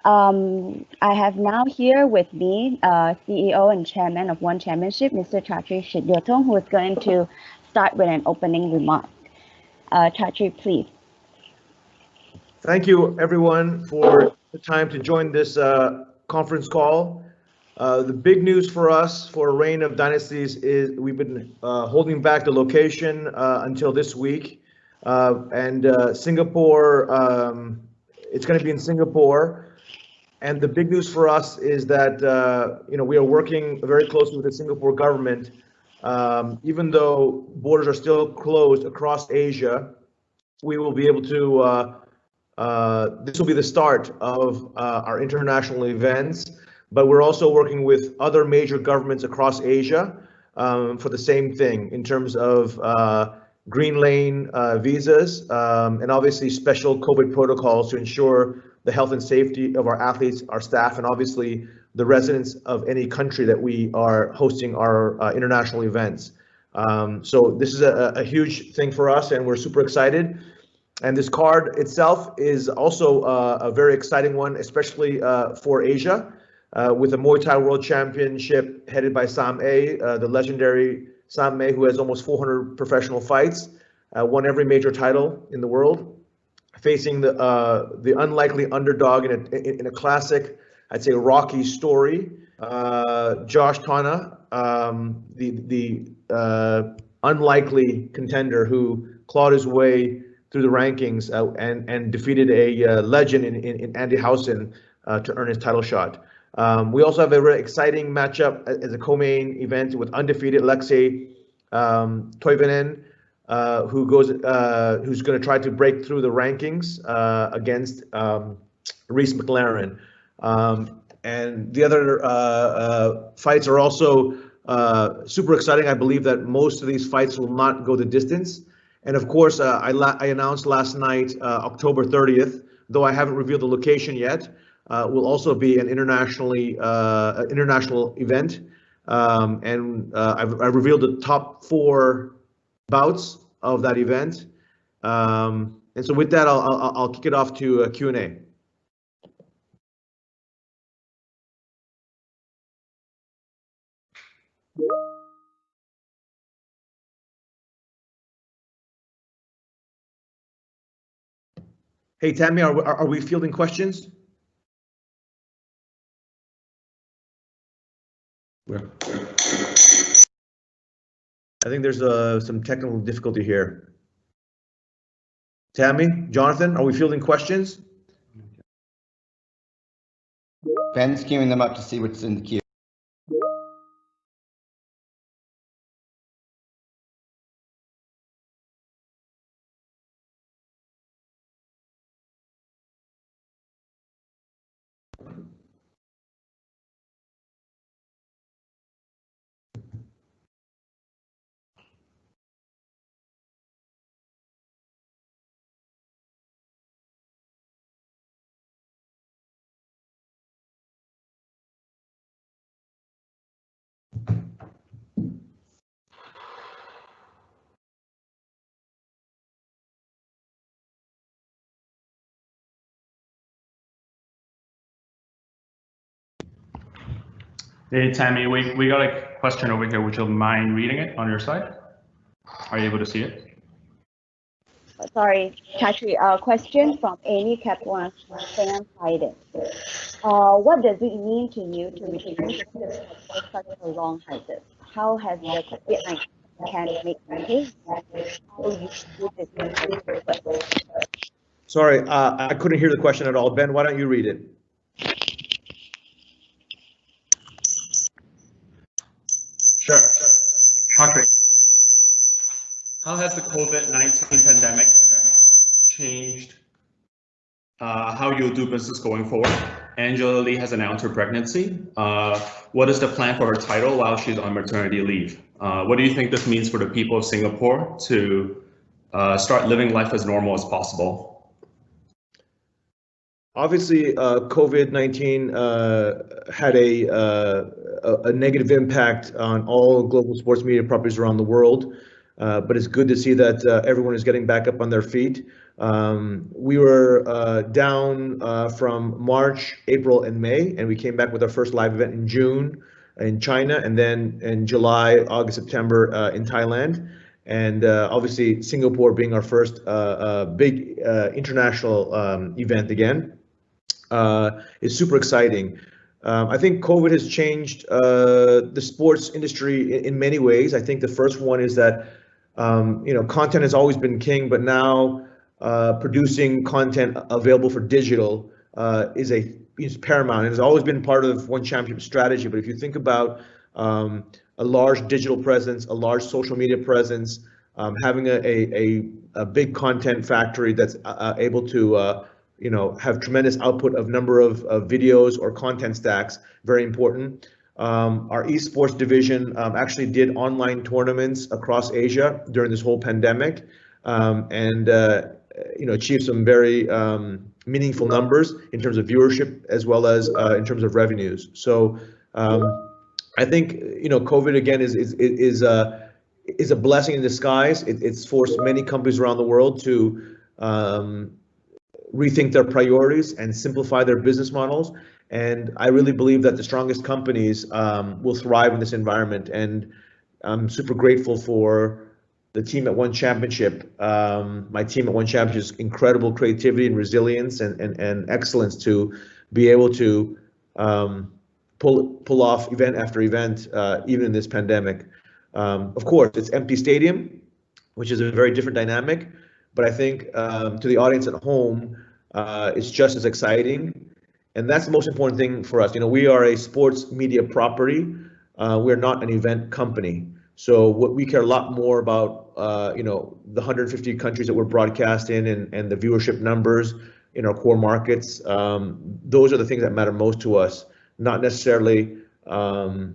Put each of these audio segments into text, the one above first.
I have now here with me CEO and Chairman of One Championship, Mr. Chatri Sityodtong, who is going to start with an opening remark. Chatri, please. Thank you, everyone, for the time to join this conference call. The big news for us for a reign of dynasties is we've been holding back the location until this week. Singapore, it's going to be in Singapore. And the big news for us is that we are working very closely with the Singapore government. Even though borders are still closed across Asia, we will be able to this will be the start of our international events, but we're also working with other major governments across Asia for the same thing in terms of green lane visas and obviously special COVID protocols to ensure the health and safety of our athletes, our staff, and obviously the residents of any country that we are hosting our international events. So this is a huge thing for us, and we're super excited. And this card itself is also a very exciting one, especially for Asia, with the Muay Thai World Championship headed by Sam A, the legendary Sam A, who has almost 400 professional fights, won every major title in the world, facing the unlikely underdog in a classic, I'd say, Rocky story. Josh Tana, the unlikely contender who clawed his way through the rankings and defeated a legend in Andy Housen to earn his title shot. We also have a very exciting matchup as a co-main event with undefeated Alexei Toivonen, who's going to try to break through the rankings against Reese McLaren. And the other fights are also super exciting. I believe that most of these fights will not go the distance. And of course, I announced last night, October 30th, though I haven't revealed the location yet, will also be an international event. I've revealed the top 4 bouts of that event. And so with that, I'll kick it off to Q&A. Hey, Tammy, are we fielding questions? I think there's some technical difficulty here. Tammy, Jonathan, are we fielding questions? Ben's queuing them up to see what's in the queue. Hey, Tammy, we got a question over here. Would you mind reading it on your side? Are you able to see it? Sorry, Chatri, question from Amy Kaplan, fan fighting. What does it mean to you to return to such a long hiatus? How has the COVID-19 pandemic changed how you do this? Sorry, I couldn't hear the question at all. Ben, why don't you read it? Sure. Chatri, how has the COVID-19 pandemic changed how you'll do business going forward? Angela Lee has announced her pregnancy. What is the plan for her title while she's on maternity leave? What do you think this means for the people of Singapore to start living life as normal as possible? Obviously, COVID-19 had a negative impact on all global sports media properties around the world. but it's good to see that everyone is getting back up on their feet. We were down from March, April, and May, and we came back with our first live event in June in China, and then in July, August, September in Thailand. And obviously Singapore being our first big international event again is super exciting. I think COVID has changed the sports industry in many ways. I think the first one is that content has always been king, but now producing content available for digital is paramount. It has always been part of One Championship strategy. But if you think about a large digital presence, a large social media presence, having a big content factory that's able to have tremendous output of number of videos or content stacks, very important. Our esports division actually did online tournaments across Asia during this whole pandemic, and achieved some very meaningful numbers in terms of viewership as well as in terms of revenues. So I think COVID again is a blessing in disguise. It's forced many companies around the world to rethink their priorities and simplify their business models. And I really believe that the strongest companies will thrive in this environment. And I'm super grateful for the team at One Championship, my team at One Championship's incredible creativity and resilience and excellence to be able to pull off event after event, even in this pandemic. Of course, it's empty stadium, which is a very different dynamic. But I think to the audience at home, it's just as exciting. And that's the most important thing for us. We are a sports media property. We're not an event company. So what we care a lot more about, the 150 countries that we're broadcast in and the viewership numbers in our core markets. Those are the things that matter most to us, not necessarily, how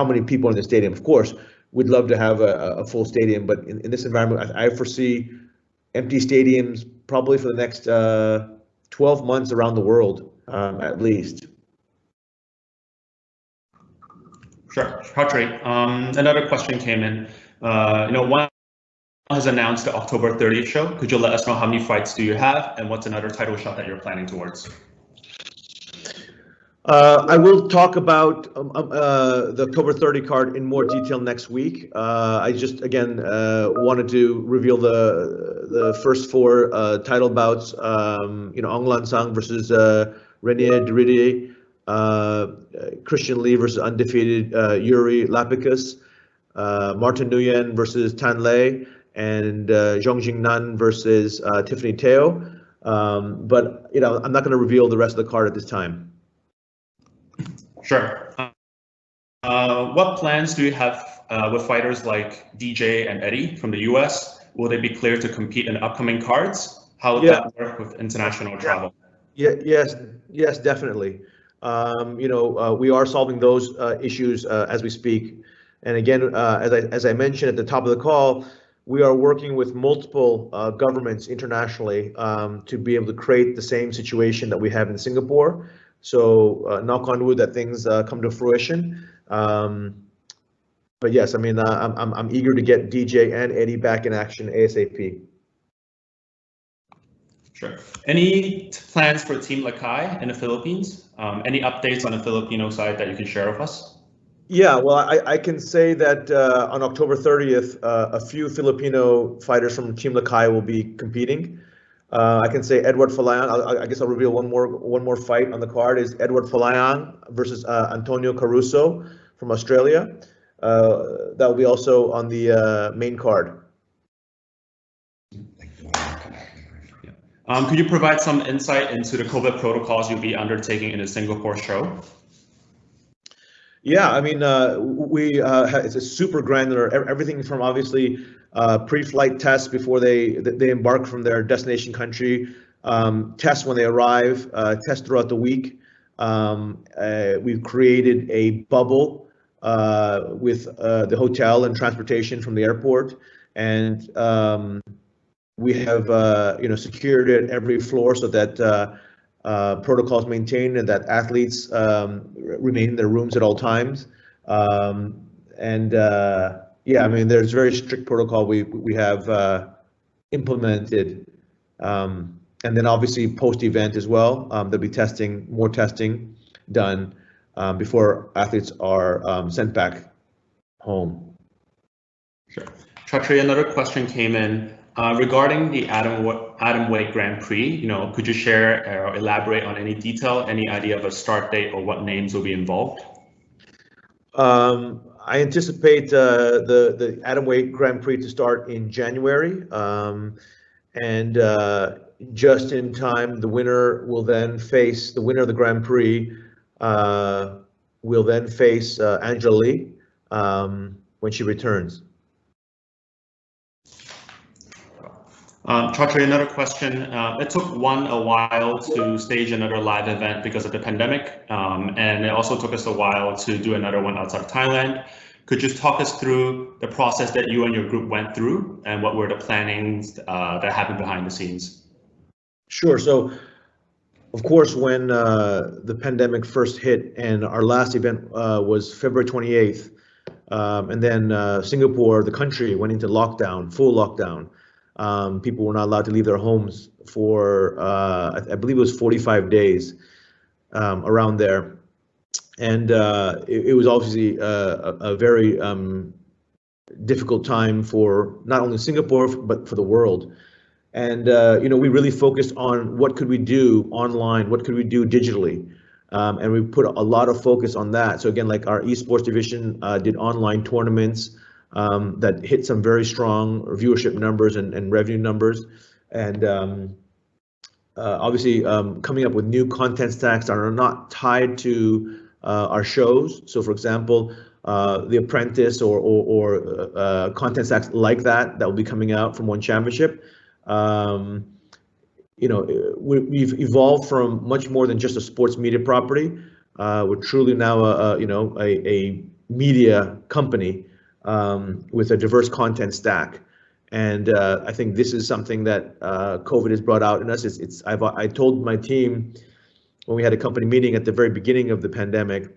many people in the stadium. Of course, we'd love to have a full stadium, but in this environment, I foresee empty stadiums probably for the next 12 months around the world, at least. Sure, Chatri. Another question came in. One has announced the October 30th show. Could you let us know how many fights do you have, and what's another title shot that you're planning towards? I will talk about the October 30 card in more detail next week. I just again wanted to reveal the first four title bouts. Aung Lan Sang versus Renier Derrida, Christian Lee versus undefeated Yuri Lapicus, Martin Nguyen versus Tan Lei, and Zhong Jingnan versus Tiffany Teo. But I'm not going to reveal the rest of the card at this time. Sure. What plans do you have with fighters like DJ and Eddie from the US? Will they be cleared to compete in upcoming cards? How would that work with international travel? Yes, definitely. We are solving those issues as we speak. And again, as I mentioned at the top of the call, we are working with multiple governments internationally to be able to create the same situation that we have in Singapore. So knock on wood that things come to fruition. But yes, I mean, I'm eager to get DJ and Eddie back in action ASAP. Sure. Any plans for Team Lakay in the Philippines? Any updates on the Filipino side that you can share with us? Yeah, well, I can say that on October 30th, a few Filipino fighters from Team Lakay will be competing. I can say Edward Falayang. I guess I'll reveal one more fight on the card is Edward Falayang versus Antonio Caruso from Australia. That will be also on the main card. Could you provide some insight into the COVID protocols you'll be undertaking in the Singapore show? Yeah, I mean, it's a super granular, everything from obviously pre-flight tests before they embark from their destination country, tests when they arrive, tests throughout the week. We've created a bubble with the hotel and transportation from the airport, and we have secured it every floor so that protocols maintained and that athletes remain in their rooms at all times. yeah, I mean, there's very strict protocol we have implemented, and then obviously post-event as well. There'll be more testing done before athletes are sent back home. Sure. Chatri, another question came in regarding the atomweight Grand Prix. You know, could you share or elaborate on any detail, any idea of a start date or what names will be involved? I anticipate the atomweight Grand Prix to start in January, and just in time, the winner of the Grand Prix will then face Angela Lee when she returns. Chatri, another question. It took a while to stage another live event because of the pandemic, and it also took us a while to do another one outside of Thailand. Could you talk us through the process that you and your group went through, and what were the plannings that happened behind the scenes? Sure. So, of course, when the pandemic first hit, and our last event was February 28th, and then Singapore, the country, went into lockdown, full lockdown. People were not allowed to leave their homes for, I believe it was 45 days, around there. And it was obviously a very difficult time for not only Singapore, but for the world. And we really focused on what could we do online, what could we do digitally, and we put a lot of focus on that. So again, like our esports division did online tournaments that hit some very strong viewership numbers and revenue numbers, and obviously coming up with new content stacks that are not tied to our shows. So for example, The Apprentice or content stacks like that will be coming out from One Championship. We've evolved from much more than just a sports media property. We're truly now a media company with a diverse content stack, and I think this is something that COVID has brought out in us. I told my team when we had a company meeting at the very beginning of the pandemic,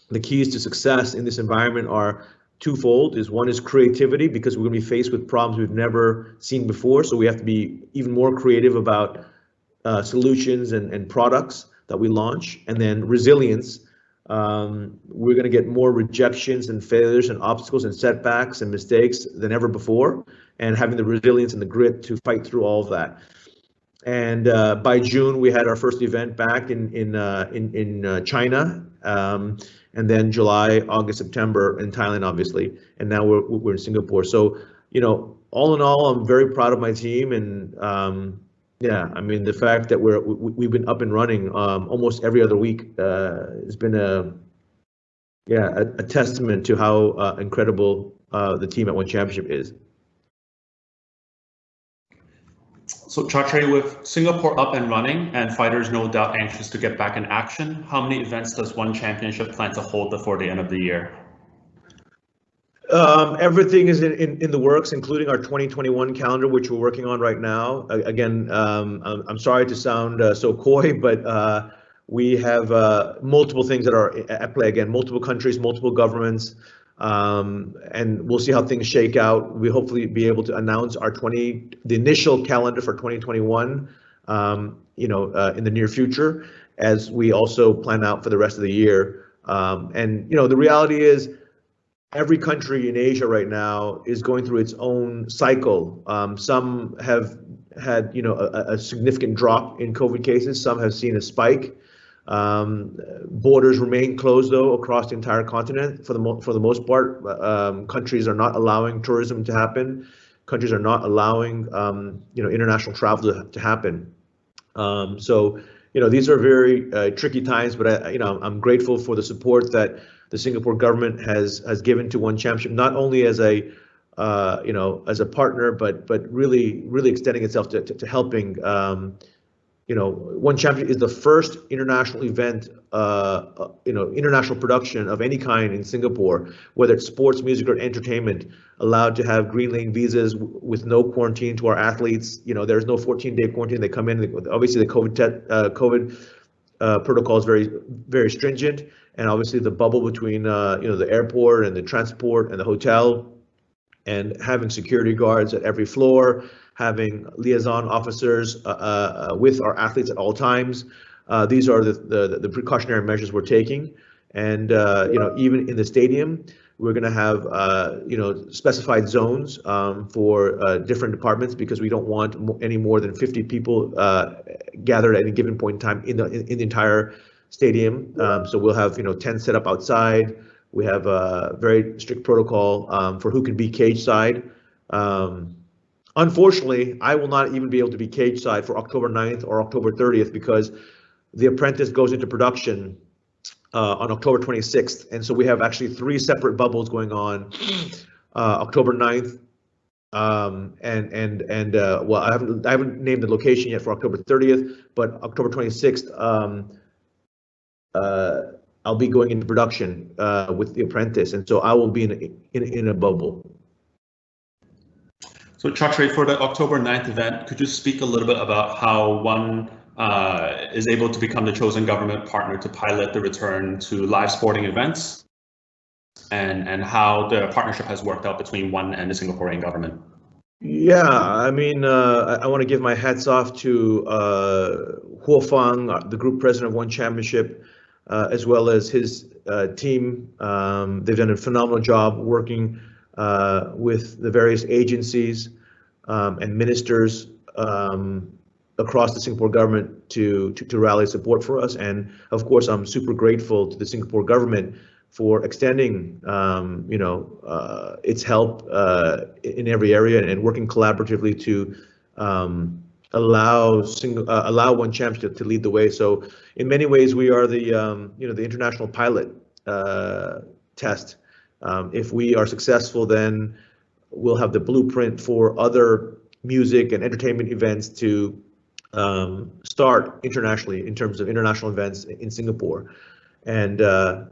the keys to success in this environment are twofold. One is creativity, because we're going to be faced with problems we've never seen before, so we have to be even more creative about solutions and products that we launch. And then resilience. We're going to get more rejections and failures and obstacles and setbacks and mistakes than ever before, and having the resilience and the grit to fight through all of that. And by June, we had our first event back in China, and then July, August, September in Thailand, obviously, and now we're in Singapore. So, all in all, I'm very proud of my team, and yeah, I mean, the fact that we've been up and running almost every other week has been a testament to how incredible the team at One Championship is. So Chatri, with Singapore up and running and fighters no doubt anxious to get back in action, how many events does One Championship plan to hold before the end of the year? Everything is in the works, including our 2021 calendar, which we're working on right now. Again, I'm sorry to sound so coy, but we have multiple things that are at play. Again, multiple countries, multiple governments, and we'll see how things shake out. We hopefully be able to announce the initial calendar for 2021, in the near future, as we also plan out for the rest of the year. And the reality is, every country in Asia right now is going through its own cycle. Some have had, a significant drop in COVID cases. Some have seen a spike. Borders remain closed, though, across the entire continent for the most part. Countries are not allowing tourism to happen. Countries are not allowing, international travel to happen. So, these are very tricky times, but I'm grateful for the support that the Singapore government has given to One Championship, not only as a partner, but really extending itself to helping. One Championship is the first international event, international production of any kind in Singapore, whether it's sports, music, or entertainment, allowed to have green lane visas with no quarantine to our athletes. There's no 14-day quarantine. They come in. Obviously, the COVID protocol is very stringent, and obviously the bubble between the airport and the transport and the hotel, and having security guards at every floor, having liaison officers with our athletes at all times. These are the precautionary measures we're taking, and even in the stadium, we're going to have specified zones for different departments, because we don't want any more than 50 people gathered at any given point in time in the entire stadium. So we'll have tents set up outside. We have a very strict protocol for who can be cage side. Unfortunately, I will not even be able to be cage side for October 9th or October 30th, because The Apprentice goes into production on October 26th. And so we have actually 3 separate bubbles going on October 9th. Well, I haven't named the location yet for October 30th, but October 26th, I'll be going into production with The Apprentice, and so I will be in a bubble. So Chatri, for the October 9th event, could you speak a little bit about how one is able to become the chosen government partner to pilot the return to live sporting events, and how the partnership has worked out between one and the Singaporean government? Yeah, I mean, I want to give my hats off to Huo Fang, the group president of One Championship, as well as his team. They've done a phenomenal job working with the various agencies and ministers across the Singapore government to rally support for us. And of course, I'm super grateful to the Singapore government for extending its help in every area, and working collaboratively to allow One Championship to lead the way. So in many ways, we are the international pilot test. If we are successful, then we'll have the blueprint for other music and entertainment events to start internationally in terms of international events in Singapore. And everything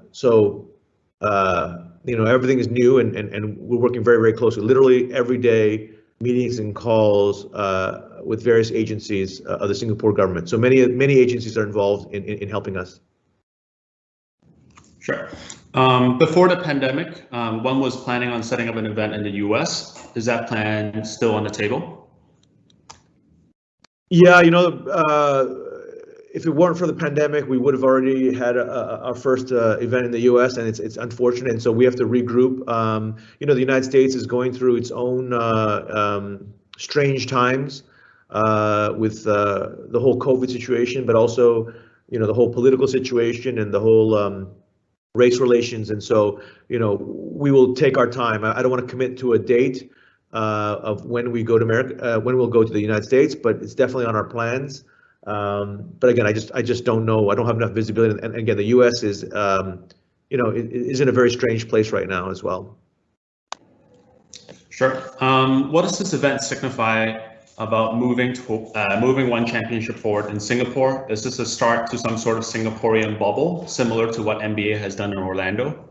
is new, and we're working very, very closely, literally every day, meetings and calls with various agencies of the Singapore government. So many agencies are involved in helping us. Sure. Before the pandemic, one was planning on setting up an event in the US. Is that plan still on the table? Yeah, if it weren't for the pandemic, we would have already had our first event in the U.S., and it's unfortunate, and so we have to regroup. The United States is going through its own strange times with the whole COVID situation, but also the whole political situation and the whole race relations, and so we will take our time. I don't want to commit to a date of when we go to America, when we'll go to the United States, but it's definitely on our plans. But again, I just don't know. I don't have enough visibility. And again, the U.S. is, is in a very strange place right now as well. Sure. What does this event signify about moving One Championship forward in Singapore? Is this a start to some sort of Singaporean bubble, similar to what NBA has done in Orlando?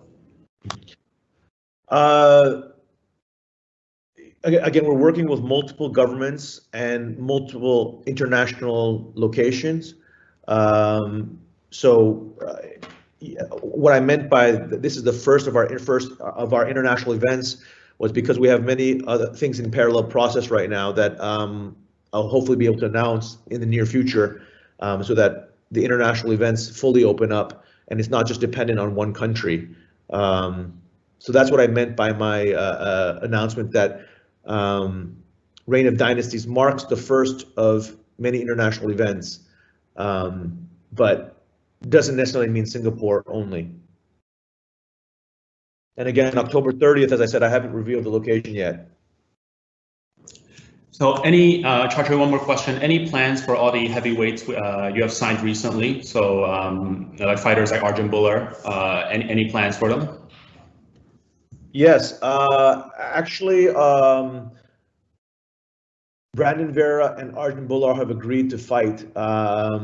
Again, we're working with multiple governments and multiple international locations. What I meant by this is the first of our international events was because we have many other things in parallel process right now that I'll hopefully be able to announce in the near future, so that the international events fully open up and it's not just dependent on one country. So that's what I meant by my announcement that Reign of Dynasties marks the first of many international events, but doesn't necessarily mean Singapore only. And again, October 30th, as I said, I haven't revealed the location yet. So Chatri, one more question. Any plans for all the heavyweights you have signed recently? So like fighters like Arjun Buller, any plans for them? Yes, actually, Brandon Vera and Arjun Bular have agreed to fight. I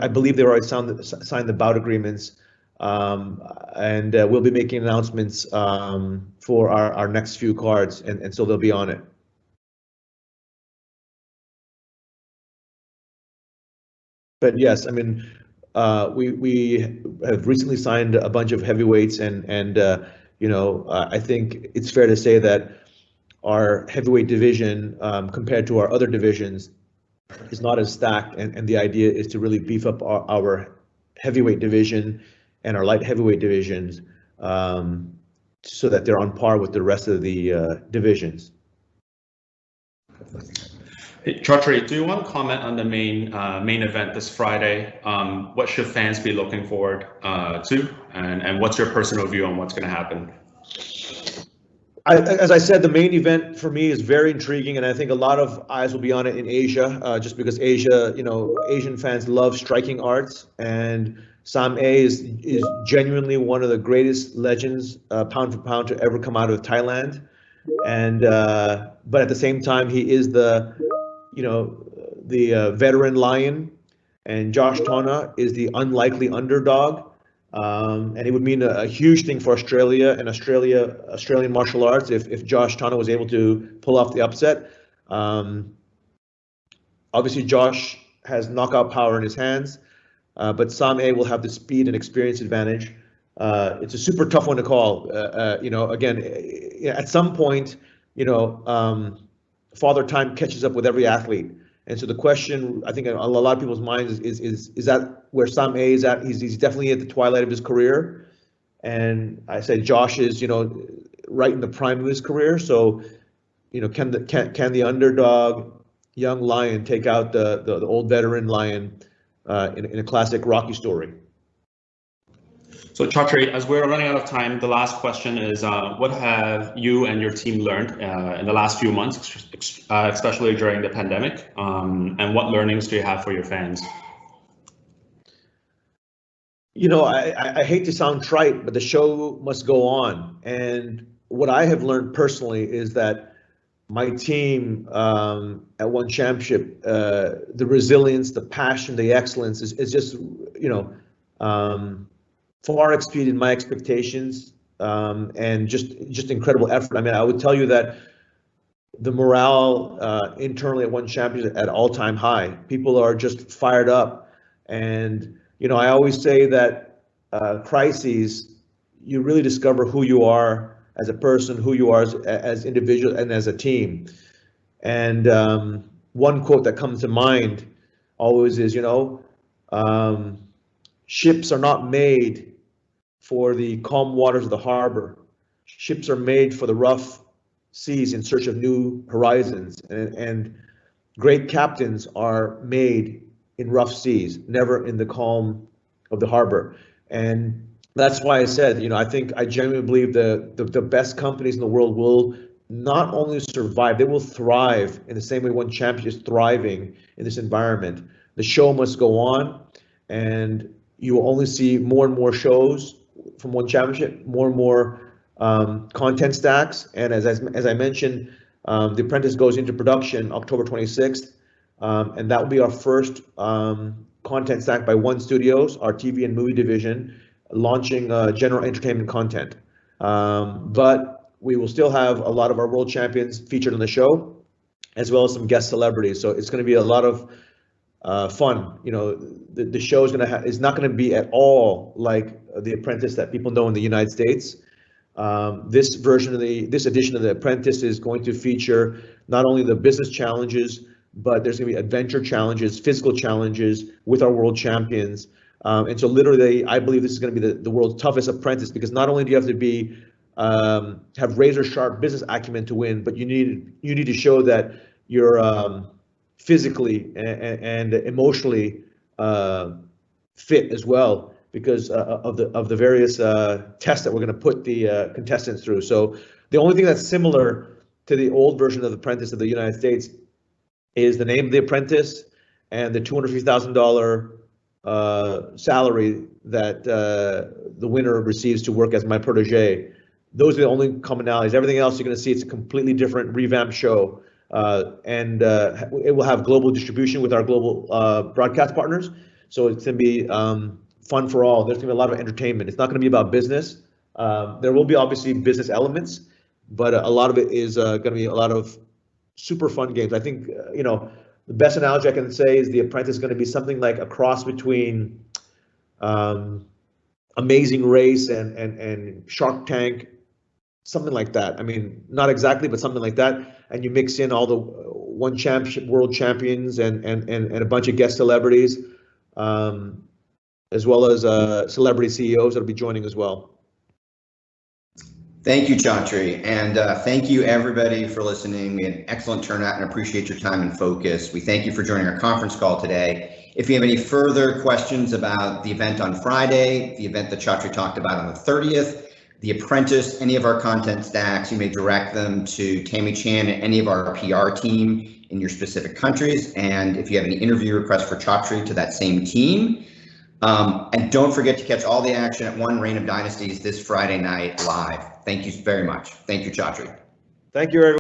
believe they've already signed the bout agreements, and we'll be making announcements for our next few cards, and so they'll be on it. But yes, I mean, we have recently signed a bunch of heavyweights, and I think it's fair to say that our heavyweight division, compared to our other divisions, is not as stacked, and the idea is to really beef up our heavyweight division and our light heavyweight divisions, so that they're on par with the rest of the divisions. Hey, Chatri, do you want to comment on the main event this Friday? What should fans be looking forward to, and what's your personal view on what's going to happen? As I said, the main event for me is very intriguing, and I think a lot of eyes will be on it in Asia, just because Asia, Asian fans love striking arts, and Sam A is genuinely one of the greatest legends, pound for pound, to ever come out of Thailand, and but at the same time, he is the veteran lion, and Josh Tonna is the unlikely underdog. And it would mean a huge thing for Australia and Australian martial arts if Josh Tonna was able to pull off the upset. Obviously, Josh has knockout power in his hands, but Sam A will have the speed and experience advantage. It's a super tough one to call. Again, at some point, Father Time catches up with every athlete. And so the question, I think, on a lot of people's minds is that where Sam A is at? He's definitely at the twilight of his career, and I say Josh is, right in the prime of his career. So, can the underdog young lion take out the old veteran lion in a classic Rocky story? So Chatri, as we're running out of time, the last question is, what have you and your team learned in the last few months, especially during the pandemic, and what learnings do you have for your fans? I hate to sound trite, but the show must go on. And what I have learned personally is that my team at One Championship, the resilience, the passion, the excellence is just, far exceeded my expectations, and just incredible effort. I mean, I would tell you that the morale internally at One Champions at all-time high. People are just fired up, and I always say that crises, you really discover who you are as a person, who you are as individual and as a team. And one quote that comes to mind always is, ships are not made for the calm waters of the harbor. Ships are made for the rough seas in search of new horizons, and great captains are made in rough seas, never in the calm of the harbor. And that's why I said, I genuinely believe the best companies in the world will not only survive, they will thrive in the same way One Champion is thriving in this environment. The show must go on, and you will only see more and more shows from One Championship, more and more content stacks. And as I mentioned, The Apprentice goes into production October 26th, and that will be our first content stack by One Studios, our TV and movie division, launching general entertainment content. But we will still have a lot of our world champions featured on the show, as well as some guest celebrities. So it's going to be a lot of fun. The show is not going to be at all like The Apprentice that people know in the United States. This edition of The Apprentice is going to feature not only the business challenges, but there's going to be adventure challenges, physical challenges with our world champions. And so literally, I believe this is going to be the world's toughest apprentice, because not only do you have to have razor sharp business acumen to win, but you need to show that you're physically and emotionally fit as well, because of the various tests that we're going to put the contestants through. So the only thing that's similar to the old version of The Apprentice of the United States is the name of The Apprentice and the $250,000 salary that the winner receives to work as my protege. Those are the only commonalities. Everything else you're going to see, it's a completely different revamped show. And it will have global distribution with our global broadcast partners. So it's going to be fun for all. There's going to be a lot of entertainment. It's not going to be about business. There will be obviously business elements, but a lot of it is going to be a lot of super fun games. I think, the best analogy I can say is The Apprentice is going to be something like a cross between Amazing Race and Shark Tank, something like that. I mean, not exactly, but something like that. And you mix in all the one championship world champions and a bunch of guest celebrities, as well as celebrity CEOs that'll be joining as well. Thank you, Chatri, and thank you everybody for listening. We had an excellent turnout and appreciate your time and focus. We thank you for joining our conference call today. If you have any further questions about the event on Friday, the event that Chatri talked about on the 30th, The Apprentice, any of our content stacks, you may direct them to Tammy Chan and any of our PR team in your specific countries. And if you have any interview requests for Chatri, to that same team. And don't forget to catch all the action at One Reign of Dynasties this Friday night live. Thank you very much. Thank you, Chatri. Thank you, everyone.